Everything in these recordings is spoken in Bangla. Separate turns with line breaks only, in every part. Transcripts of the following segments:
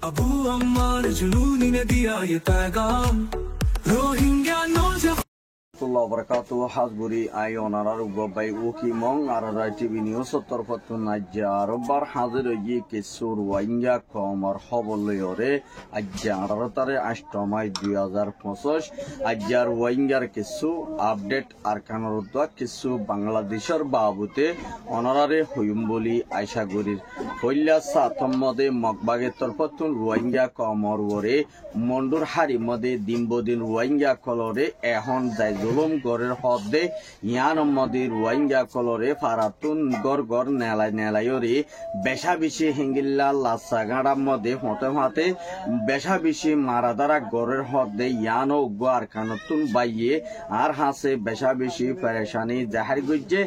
अबू अम्मार जुनूनी ने दिया ये पैगाम रोहिंग्या नौजवान
বারাকাতু হাজবুরি আই অনারার গবাই উকি মং আরারাই টিভি নিউজ তরফতু নাজ্জা রব্বার হাজির হই কিছু রোহিঙ্গা কমর খবরলয়রে আজ্জা 18 তারিখ 8 মাই 2025 আজ্জা রোহিঙ্গার কিছু আপডেট আরকানোর উদ্যোগ কিছু বাংলাদেশের বাবুতে অনারারে হইম বলি আয়সা গরির হইলা সাতমদে মগবাগে তরফতু রোহিঙ্গা কমর ওরে মন্ডুর হারি মদে দিনবদিন রোহিঙ্গা কলরে এখন যাই জুলুম গরের হদে ইয়ান মদে রোহিঙ্গা কলরে ফারাতুন গর গর নেলাই নেলাইরে বেশা বেশি হিঙ্গিল্লা লাসা গাড়া মদে হতে হাতে বেশা বেশি মারাদারা গরের হদে ইয়ান ও গোয়ার কানতুন বাইয়ে আর হাসে বেশা বেশি পেরেশানি জাহার গুজে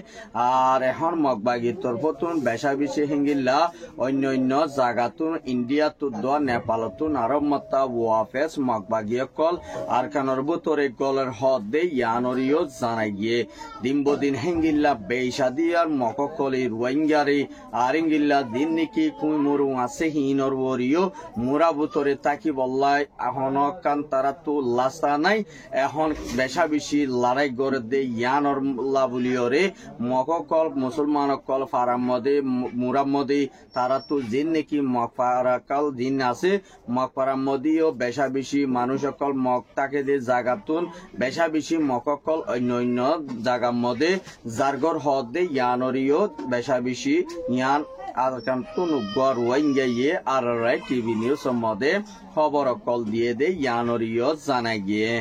আর এখন মগবাগি তরফতুন বেশা বেশি হিঙ্গিল্লা অন্য অন্য জায়গাতুন ইন্ডিয়া তুদ্দা নেপালতুন আরব মত্তা ওয়াফেস মগবাগি কল আর কানর বুতরে গলের হদে ইয়ানরিও জানাই গিয়ে দিনবদিন হেঙ্গিল্লা বেশাদি আর মককলি রোহিঙ্গারে আর ইঙ্গিল্লা দিন নাকি কুইমুরু আছে হিনর ওরিও মুরা বুতরে তাকি বললাই এখন কান তারা তো লাস্তা নাই এখন বেশা বেশি লড়াই করে দে ইয়ানর লাবুলিয়রে মককল মুসলমান কল ফারাম মদে মুরাম মদে তারা তো জিন নাকি মকফারাকাল দিন আছে মকফারাম মদিও বেশা বেশি মানুষ সকল মক তাকে দে জাগাতুন বেশা বেশি মককল অন্য অন্য জায়গার মধ্যে জারগর হদে ইয়ানরিও বেশা বেশি ইয়ান আর কান্তুন গর ওয়াইঙ্গাইয়ে আর রাই টিভি নিউজ মধ্যে খবর কল দিয়ে দে ইয়ানরিও জানাই গিয়ে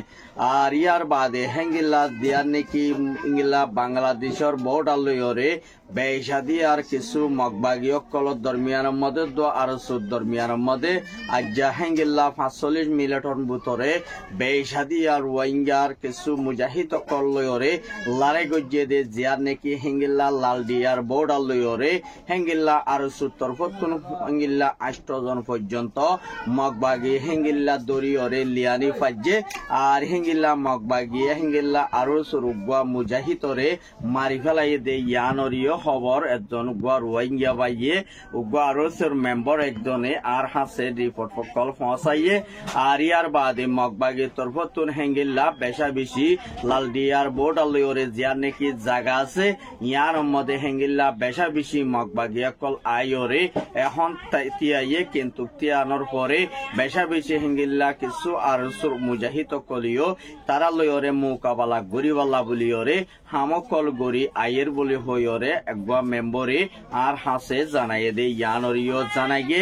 আর ইয়ার বাদে হেঙ্গিল্লা দিয়ার নাকি ইংলা বাংলাদেশের বর্ডার লয়রে বেশাদি আর কিছু মগবাগীয় কলর দরমিয়ানের মধ্যে আর সুদ দরমিয়ানের মধ্যে আজ্জা হেঙ্গিল্লা 45 মিনিটর ভিতরে বেশাদি আর রোহিঙ্গার কিছু মুজাহিদ কল লয়রে লড়াই গজিয়ে দে জিয়ার নাকি হেঙ্গিল্লা লালডিয়ার বর্ডার লয়রে হেঙ্গিল্লা আর সুদ তরফতুন হেঙ্গিল্লা 8 জন পর্যন্ত মগবাগী হেঙ্গিল্লা দরিয়রে লিয়ানি ফাজে আর হেঙ্গিল্লা মগবাগী হেঙ্গিল্লা আরো সুরুগা মুজাহিদরে মারি ফেলাই দে ইয়ানরিও খবর একজন উগা রোহিঙ্গা বাইয়ে উগা আরসের মেম্বার একজনে আর হাসে রিপোর্ট কল পৌঁছাইয়ে আর ইয়ার বাদে মগবাগীর তরফতুন হেঙ্গিল্লা বেশা বেশি লালডিয়ার বর্ডার লয়রে জিয়ার নাকি জায়গা আছে ইয়ার মধ্যে হেঙ্গিল্লা বেশা বেশি মগবাগী কল আইরে এখন তিয়াইয়ে কিন্তু তিয়ানোর পরে বেশা বেশি হেঙ্গিল্লা কিছু আরসুর মুজাহিদ কলিও তারা লয়রে মোকাবেলা গরিবাল্লা বলিওরে হামকল গরি আয়ের বলি হইরে একবা মেম্বরে আর হাসে জানাইয়ে দে ইয়ানরিও জানাইয়ে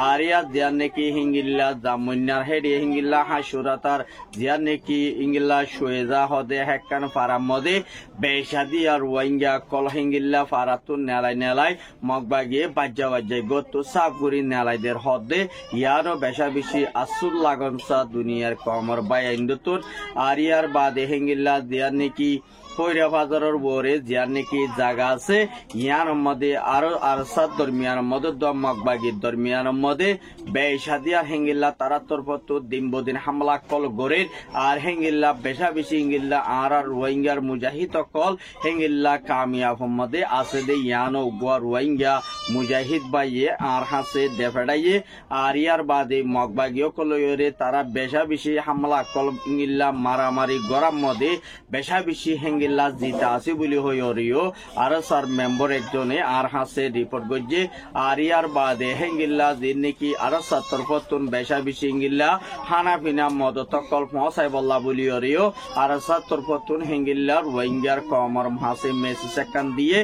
আর ইয়া জিয়ার নাকি হিঙ্গিল্লা জামুন্নার হেডে হিঙ্গিল্লা হাসুরাতার জিয়ার নাকি ইঙ্গিল্লা শুয়েজা হদে হেকান ফারাম মদে বেশাদি আর রোহিঙ্গা কল হিঙ্গিল্লা ফারাতুন নেলাই নেলাই মগবাগিয়ে বাজ্জা বাজ্জায় গত সাফগুরি নেলাইদের হদে ইয়ারও বেশা বেশি আসুল লাগনসা দুনিয়ার কমর বাই ইন্দুতুর আর ইয়ার বাদে হিঙ্গিল্লা জিয়ার নাকি কইরা বাজারের বরে জিয়ার নাকি জায়গা আছে ইয়ার মধ্যে আরো আরসাদ দরমিয়ার মধ্যে মগবাগীর দরমিয়ার মধ্যে বেশাদিয়া হেঙ্গিল্লা তারা তরফত দিনবদিন হামলা কল গরের আর হেঙ্গিল্লা বেশা বেশি হিঙ্গিল্লা আর রোহিঙ্গার মুজাহিদ কল হেঙ্গিল্লা কামিয়াব মধ্যে আছে দে ইয়ানো গোয়া রোহিঙ্গা মুজাহিদ বাইয়ে আর হাসে দেফেড়াইয়ে আর ইয়ার বাদে মগবাগীয় কলয়রে তারা বেশা বেশি হামলা কল হিঙ্গিল্লা মারামারি গরম মধ্যে বেশা বেশি হেঙ্গিল্লা জিতা আছে বলি হইরিও আর স্যার মেম্বার একজনে আর হাসে রিপোর্ট গজে আর ইয়ার বাদে হেঙ্গিল্লা দিন নাকি আর স্যার তরফতুন বেশা বেশি হিঙ্গিল্লা হানাফিনা মদত কল পৌঁছাই বল্লা বলি হরিও আর স্যার তরফতুন হেঙ্গিল্লা রোহিঙ্গার কমর হাসে মেসেজ একখান দিয়ে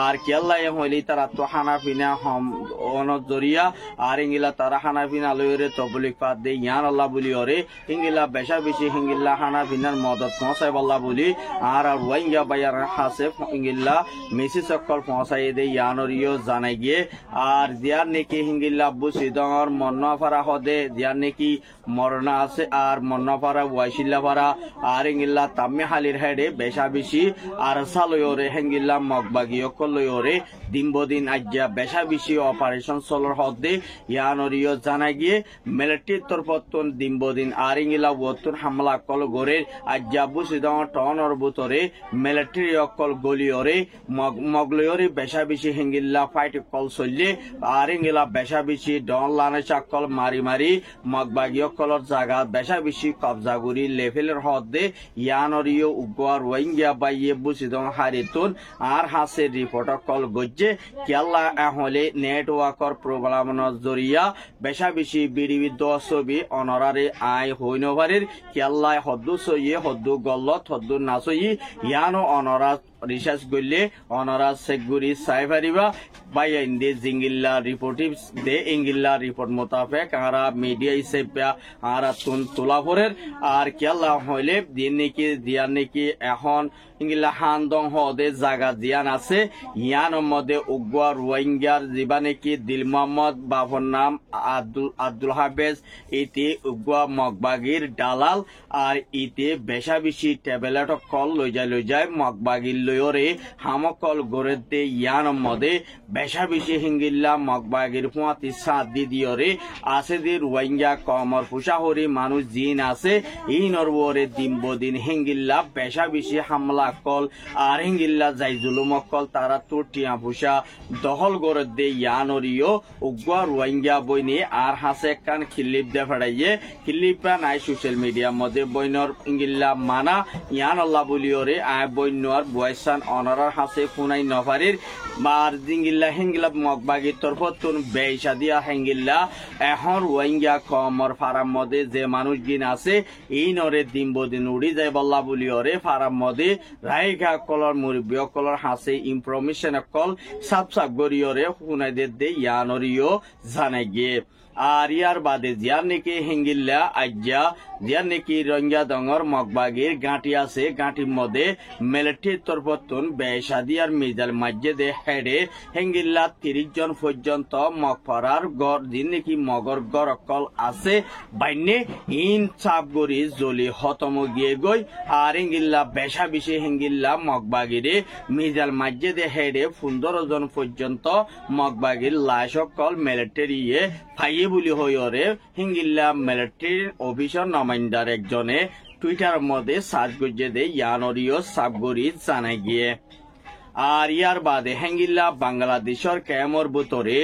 আর কেল্লা হইলি তারা তো হানাফিনা অনজরিয়া আর ইঙ্গিলা তারা হানাফিনা লইরে তবলিক পাত দে ইয়ান আল্লাহ বলি হরে ইঙ্গিলা বেশা বেশি হিঙ্গিল্লা হানাফিনার মদত পৌঁছাই বল্লা বলি আর রোহিঙ্গা বাইয়ার হাসে ইঙ্গিল্লা মেসি সকল পৌঁছাই দে ইয়ানরিও জানাই গিয়ে আর দিয়ার নাকি হিঙ্গিল্লা বুসিদর মন্নাফারা হদে দিয়ার নাকি মরনা আছে আর মন্নাফারা ওয়াইশিল্লাফারা আর ইঙ্গিল্লা তাম্মে হালির হেডে বেশা বেশি আর সালয়রে হেঙ্গিল্লা মগবাগী অকলয়রে দিনবদিন আজ্জা বেশা বেশি অপারেশন চলর হদে ইয়ানরিও জানাই গিয়ে মিলিটারির তরফতুন দিনবদিন আর ইঙ্গিল্লা ওতুন হামলা কল গরের আজ্জা বুসিদর টনর বুতরে মিলিটারি অকল গলিয়রে মগলয়রে বেশা বেশি হিঙ্গিল্লা ফাইট কল চললে আর ইঙ্গিলা বেশা বেশি ডন লানে চাকল মারি মগবাগী অকলর জায়গা বেশা বেশি কবজা করি লেভেলের হদে ইয়ানরিও উগোয়া রোহিঙ্গা বাইয়ে বুসিদং হারিতুন আর হাসে রিপোর্ট কল গজ্জে কেল্লা হলে নেটওয়ার্কর প্রোগ্রামর জরিয়া বেশা বেশি বিড়িবি ছবি অনরারে আই হইনবারের কেল্লায় হদ্দু সইয়ে হদ্দু গল্লত হদ্দু নাচই ইয়ানো অনরা রিসার্চ করলে অনরা সেগুরি সাইফারিবা বাইয়া ইন্দে জিঙ্গিল্লা রিপোর্টিভস দে ইঙ্গিল্লা রিপোর্ট মোতাবেক আরা মিডিয়া হিসেবে আরা তোলাফরের আর কেল্লা হইলে দিন নাকি দিয়ার নাকি এখন ইঙ্গিল্লা হানদং হদে জায়গা দিয়ান আছে ইয়ান মধ্যে উগোয়া রোহিঙ্গার জিবা নাকি দিল মোহাম্মদ বাবর নাম আব্দুল হাফেজ ইতি উগোয়া মগবাগির দালাল আর ইতে বেশা বেশি ট্যাবলেট কল লই যায় মগবাগির লয়রে হামকল গড়ে ইয়ান মধ্যে বেশা বেশি হিঙ্গিল্লা মগবাগির পুঁয়াতি সাত দিয়রে আছে দি রোহিঙ্গা কমর ফুসাহরি মানুষ জিন আছে এই নরবরে দিন হিঙ্গিল্লা বেশা বেশি হামলা কল আর হিঙ্গিল্লা যাই জুলুম কল তারা তো টিয়া ফুসা দখল গড়ে দে ইয়ানরিও উগোয়া রোহিঙ্গা বইনি আর হাসে কান খিলিপ দে ফেড়াইয়ে খিলিপা নাই সোশ্যাল মিডিয়ার মধ্যে বইনর ইঙ্গিল্লা মানা ইয়ান আল্লাহ বলিওরে আয় বইনর বয়সান অনারার হাসে ফুনাই নফারির মার জিঙ্গিল্লা হিঙ্গিলা মগবাগি তরফতুন বেইসা দিয়া হিঙ্গিল্লা এখন রোহিঙ্গা কমর ফারাম মধ্যে যে মানুষ গিন আছে এই নরে দিন উড়ি যায় বল্লা বলিওরে ফারাম মধ্যে রাইগা কলর মুরব্বী কলর হাসে ইনফরমেশন কল সাপ গরিয়রে ফুনাই দে ইয়ানরিও জানাই গিয়ে আর ইয়ার বাদে জিয়ার নাকি হিঙ্গিল্লা আজ্জা জিয়ার নাকি রোহিঙ্গা দঙর মগবাগির গাঁটি আছে গাঁটির মধ্যে মিলিটারির তরফতুন বেসাদি আর মিজাল মসজিদে হেডে হিঙ্গিল্লা 30 জন পর্যন্ত মগফরার গড় দিন নাকি মগর গড় কল আছে বাইনে ইন চাপগরি জলি হতম গিয়ে গই আর হিঙ্গিল্লা বেসা বেশি হিঙ্গিল্লা মগবাগিরে মিজাল মসজিদে হেডে 15 জন পর্যন্ত মগবাগির লাশ কল মিলিটারি ফাইয়ে বুলি হইরে হিঙ্গিল্লা মিলিটারির অফিসার নমাইন্দার একজনে টুইটার মধ্যে সার্চ গুজে দে ইয়ানরিও সাবগরি জানাই গিয়ে আর ইয়ার বাদে হেঙ্গিল্লা বাংলাদেশের ক্যামর বুতরে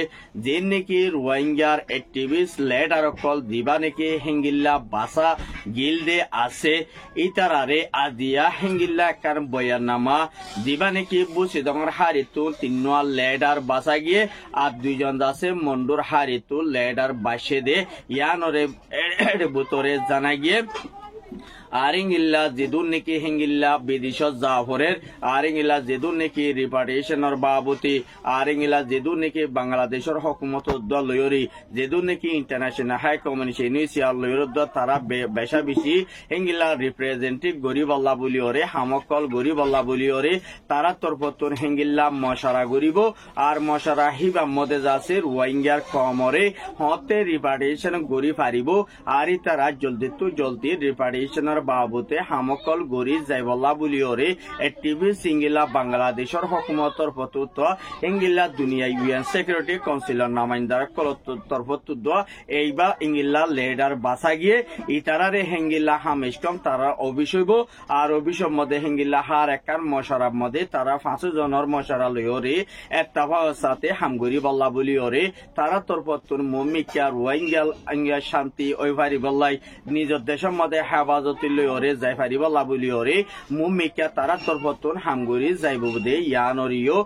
যে নাকি রোহিঙ্গার অ্যাক্টিভিস্ট লেডার কল দিবা নাকি হেঙ্গিল্লা বাসা গিলদে আছে ইতারারে আদিয়া হেঙ্গিল্লা কার বয়াননামা দিবা নাকি বুসিদংর হারিতু তিন্নুয়া লেডার বাসা গিয়ে আর 2 জন আছে মন্ডুর হারিতু লেডার বাসে দে ইয়ানরে বুতরে জানা গিয়ে আরিঙ্গিল্লা যেদুন নাকি হিঙ্গিল্লা বিদেশত জাফরের আরিঙ্গিল্লা যেদুন নাকি রিপার্টেশনের বাবতি আরিঙ্গিল্লা যেদুন নাকি বাংলাদেশের হকুমত দল লয়রি যেদুন নাকি ইন্টারন্যাশনাল হাই কমিউনিটি ইউনিসিয়ার লয়রদ তারা বেশা বেশি হিঙ্গিল্লা রিপ্রেজেন্টেটিভ গরিব আল্লাহ বলিওরে হামকল গরিব আল্লাহ বলিওরে তারা তরফতুন হিঙ্গিল্লা মশারা গরিব আর মশারা হিবা মদে যাচ্ছে রোহিঙ্গার কমরে হতে রিপার্টেশন গরি পারিব আর তারা জলদি রিপার্টেশনের বাবুতে হামকল গরি যাইবল্লা বলিওরে এটিভি সিঙ্গিলা বাংলাদেশের হকুমতর পতুত ইঙ্গিল্লা দুনিয়া ইউএন সিকিউরিটি কাউন্সিলর নামাইন্দার তরফতুদ এইবা ইঙ্গিল্লা লেডার বাসা গিয়ে ইতারারে হেঙ্গিল্লা হামেশকম তারা অভিষেব আর অভিষেব মধ্যে হেঙ্গিল্লা হার একার মশারার মধ্যে তারা 5 জনের মশারা লইরে এত্তাফার সাথে হামগরি বল্লা বলিওরে তারা তরফতুন মুমিকা রোহিঙ্গা শান্তি ওইভারি বল্লাই নিজের দেশের মধ্যে হেফাজতি লইরে যাই পারিব লাবলিওরে মুমিকা তারা তরফতুন হামগরি যাইব দে ইয়ানরিও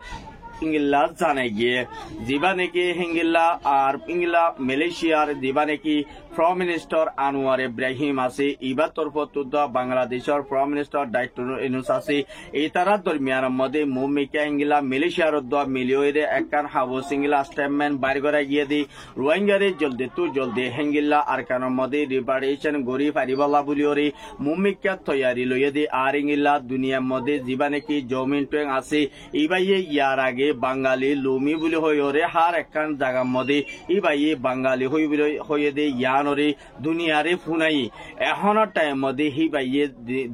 ইংলা জানাই গিয়ে দিবা নাকি হিঙ্গিল্লা আর ইংলা মালয়েশিয়ার দিবা নাকি প্রাইম মিনিস্টার আনোয়ার ইব্রাহিম আছে ইবা তরফতুদ বাংলাদেশের প্রাইম মিনিস্টার ডক্টর ইউনূস আছে এই তারা দরমিয়ার মধ্যে মুমিকা ইংলা মালয়েশিয়ার মিলিয়রে একান হাবো সিঙ্গলা স্টেটমেন্ট বাইর করা গিয়ে দি রোহিঙ্গারে জলদি হিঙ্গিল্লা আরকানের মধ্যে রিপার্টেশন গরি পারিবালা বলিওরে মুমিকা তৈয়ারি লইয়ে দি আর ইংলা দুনিয়ার মধ্যে দিবা নাকি জমিন ট্রেন আছে ইবাইয়ে ইয়ার আগে বাঙালি লুমি বলে হইরে হার একান জায়গার মধ্যে ইবাইয়ে বাঙালি হইয়ে দে ইয়ানরে দুনিয়ারে ফুনাই এখনের টাইম মধ্যে হিবাইয়ে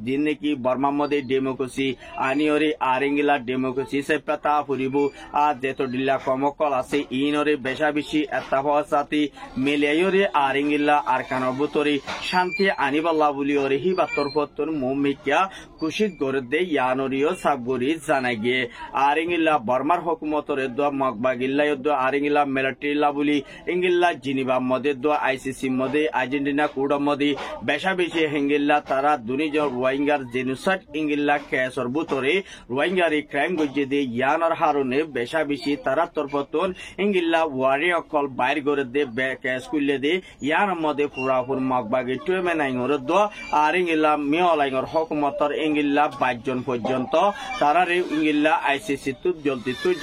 দিন নাকি বর্মার মধ্যে ডেমোক্রেসি আনিয়রে আরেঙ্গিলা ডেমোক্রেসি সেপ্রাতা ফুরিব আর যেত ডিল্লা কমকল আছে ইনরে বেশা বেশি এত্তাফার সাথে মিলিয়রে আরেঙ্গিলা আর কানবুতরে শান্তি আনিবাল্লা বলিওরে হিবা তরফতুন মুমিকা কুশিত করে দে ইয়ানরিও সাবগরি জানাগিয়ে আর ইংলা বর্মার হুকুমতর দোয়া মগবাগিল্লা দোয়া আর ইংলা মিলিটারিলা বলি ইংলা জিনিবা মদে দোয়া আইসিসি মদে আর্জেন্টিনা কুড় মদে বেশা বেশি হেঙ্গিল্লা তারা দুনিজর রোহিঙ্গার জেনোসাইড ইংলা কেসর বুতরে রোহিঙ্গারি ক্রাইম গজ্জে দে ইয়ানর হারনে বেশা বেশি তারা তরফতন ইংলা ওয়ারি অকল বাইর করে দে কেস কুলে দে ইয়ান মদে পুরাপুর মগবাগি টুয়েমে নাইঙর দোয়া আর ইংলা মিয়লাইঙর হুকুমতর ইংলা 22 জন পর্যন্ত তারারে ইংলা আইসিসি তু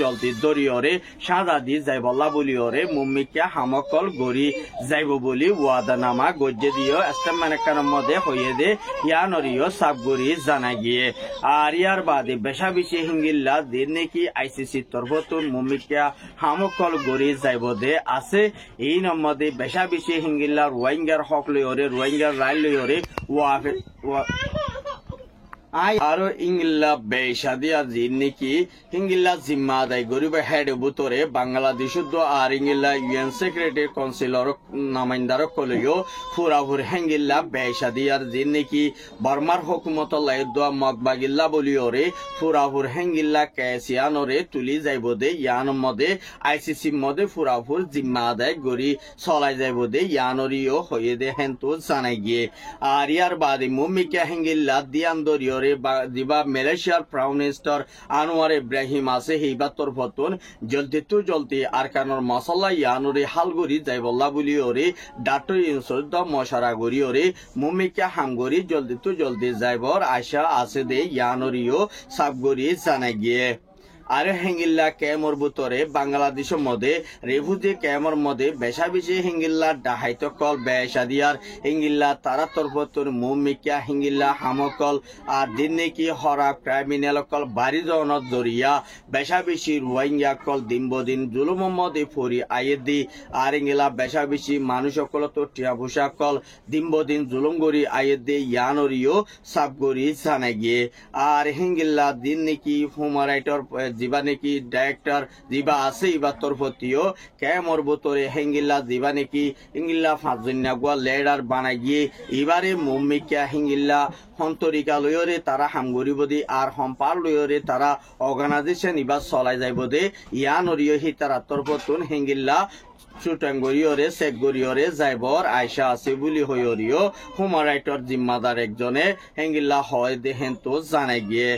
জলদি দরিয়রে সাজা দি যাইবল্লা বলিয়রে মুম্মিকা হামকল গরি যাইব বলি ওয়াদানামা গজ্জে দিও এস্টামানেকার মধ্যে হইয়ে দে ইয়ানরিও সাবগরি জানা গিয়ে আর ইয়ার বাদে বেশা বেশি হিঙ্গিল্লা দিন নাকি আইসিসি তরফতুন মুম্মিকা হামকল গরি যাইব দে আছে এই নম্বরে বেশা বেশি হিঙ্গিল্লা রোহিঙ্গার হক লইরে রোহিঙ্গার রায় লইরে আরো ইংলা বেশাদিয়া জিন নাকি হিঙ্গিল্লা জিম্মা আদায় গরিব হেড বুতরে বাংলাদেশ আর ইংলা ইউএন সেক্রেটারি কাউন্সিলর নামাইন্দার কলেও ফুরাফুর হেঙ্গিল্লা বেশাদিয়ার জিন নাকি বর্মার হুকুমত লাইদোয়া মগবাগিল্লা বলিওরে ফুরাফুর হেঙ্গিল্লা কেসিয়ানরে তুলি যাইব দে ইয়ান মদে আইসিসি মদে ফুরাফুর জিম্মা আদায় গরি চলাই যাইব দে ইয়ানরিও হয়ে দে হেন্তু জানাই গিয়ে আর ইয়ার বাদে মুম্মিকা হেঙ্গিল্লা দিয়ান্দরিও দিবা মালয়েশিয়ার প্রাইম মিনিস্টার আনোয়ার ইব্রাহিম আছে হেইবা তরফতুন জলদি আরকানোর মশলা ইয়ানুরে হালগরি যাইবল্লা বলি ওরে ডাক্তার ইনসুদ্দ মশারা গরি ওরে মুমিকা হামগরি জলদি যাইবর আশা আছে দে ইয়ানুরিও সাবগরি জানা গিয়ে আর হেঙ্গিল্লা ক্যামর বুতরে বাংলাদেশের মধ্যে রেফুজি ক্যামর মধ্যে বেশা বেশি হিঙ্গিল্লা ডাহাইত কল বেশাদিয়ার হিঙ্গিল্লা তারা তরফতুর মুমিকা হিঙ্গিল্লা হামকল আর দিন নাকি হরা ক্রাইমিনাল কল বাড়ি জনত জরিয়া বেশা বেশি রোহিঙ্গা কল দিন জুলুম মধ্যে ফরি আয়েদি আর হিঙ্গিল্লা বেশা বেশি মানুষ সকল তো টিয়া ভূষা কল দিন জুলুম গরি আয়েদি ইয়ানরিও সাবগরি জানা গিয়ে আর হিঙ্গিল্লা দিন নাকি হিউম্যান রাইটর জিবা নাকি ডাইরেক্টর জিবা আছে ইবা তরফতিও ক্যামর বুতরে হেঙ্গিল্লা জিবা নাকি ইংলিল্লা 5 জনিয়া গোয়া লেডার বানাই গিয়ে এবারে মুম্মিকা হিঙ্গিল্লা হন্তরিকা লয়রে তারা হামগরিবদি আর হম্পার লয়রে তারা অর্গানাইজেশন ইবা চলাই যাইবদে ইয়ানরিও হি তারা তরফতুন হেঙ্গিল্লা চুটাঙ্গরিয়রে সেকগরিয়রে যাইবর আয়সা আছে বলি হইরিও হিউম্যান রাইটর জিম্মাদার একজনে হেঙ্গিল্লা হয় দেহেন তো জানাই গিয়ে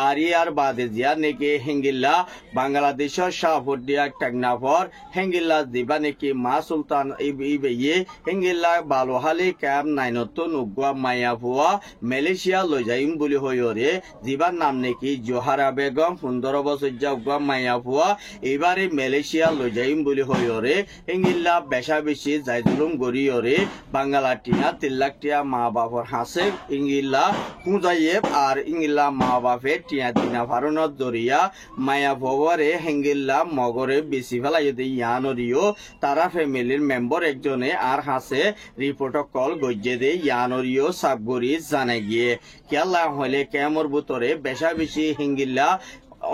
আর ইয়ার বাদে জিয়া নেকি হেঙ্গিল্লা বাংলাদেশের শাহপুরিয়া টেকনাফর হেঙ্গিল্লা দিবা নেকি মা সুলতান ইয়ে হেঙ্গিল্লা বালোহালি ক্যাম্প নাইনতো নুগুয়া মায়াফুয়া মালয়েশিয়া লই যাইম বলি হইরে জিবার নাম নেকি জোহারা বেগম 15 বছর যাওয়া মায়াফুয়া এবারে মালয়েশিয়া লই যাইম বলি হইরে ইংলা বেশা বেশি যাইদুলুম গরিয়রে বাঙ্গালা টিয়া 3 লাখ টিয়া মা বাপর হাসে ইংলা কুজাইয়েব আর ইংলা মা বাপে টিয়া দিনা ফারুনত দরিয়া মায়া ভবরে হেঙ্গিল্লা মগরে বেশি ফেলাই ইয়ানরিও তারা ফ্যামিলির মেম্বার একজনে আর হাসে রিপোর্ট কল গজ্জে দে ইয়ানরিও সাবগরি জানাই গিয়ে কেলা হলে কেমর বুতরে বেশা বেশি হিঙ্গিল্লা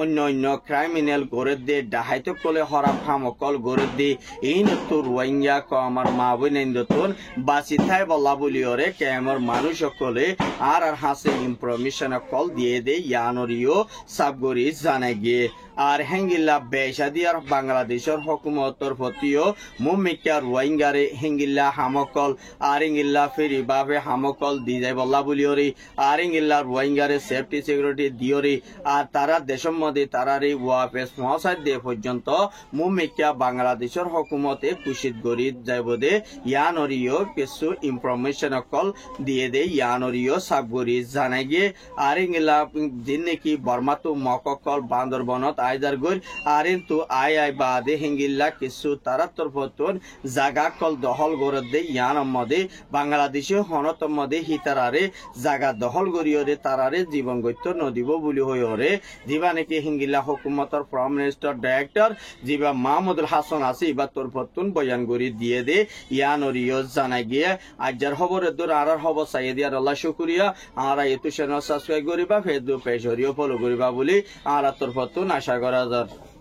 অন্য ক্রাইমিনাল গড়ে দে ডাহাইতে কলে হরাপ হামকল গড়ে দে এই নতুন রোহিঙ্গা আমার মা বোন নতুন বাসি থাই বলা বলিওরে কেমর মানুষ সকলে আর হাসে ইনফরমেশন কল দিয়ে দে ইয়ানরিও সাবগরি জানাই গিয়ে আর হেঙ্গিল্লা বেশাদিয়ার বাংলাদেশের হুকুমতর প্রতিও মুমিকা রোহিঙ্গারে হেঙ্গিল্লা হামকল আর ইংিল্লা ফেরি বাবে হামকল দি যাই বলা বলিওরে আর ইংিল্লা রোহিঙ্গারে সেফটি সিকিউরিটি দিওরে আর তারা দেশের মধ্যে তারারে ওয়াফেস মহাসাদ দে পর্যন্ত মুমিকা বাংলাদেশের হুকুমতে কুশিত গরি যাইব দে ইয়ানরিও কিছু ইনফরমেশন কল দিয়ে দে ইয়ানরিও সাবগরি জানাই গিয়ে আর ইংিল্লা দিন নাকি বর্মাতো মককল বান্দরবনত আইদার গই আর কিন্তু আই বাদে হেঙ্গিল্লা কিছু তারা তরফতুন জাগা কল দহল গড়ে দে ইয়ান মধ্যে বাংলাদেশে হনত মধ্যে হিতারারে জাগা দহল গরিয়রে তারারে জীবন গত্য নদীব বলি হইরে জিবা নাকি হেঙ্গিল্লা হুকুমতর প্রাইম মিনিস্টার ডাইরেক্টর জিবা মাহমুদুল হাসান আছে ইবা তরফতুন বয়ান গরি দিয়ে দে ইয়ানরিও জানাই গিয়ে আজার খবরের দূর আর খবর চাই দিয়ার আল্লাহ শুকরিয়া আর ইউটিউব চ্যানেল সাবস্ক্রাইব করিবা ফেসবুক পেজ হরিও ফলো করিবা বলি আর তরফতুন আশা করা যায়।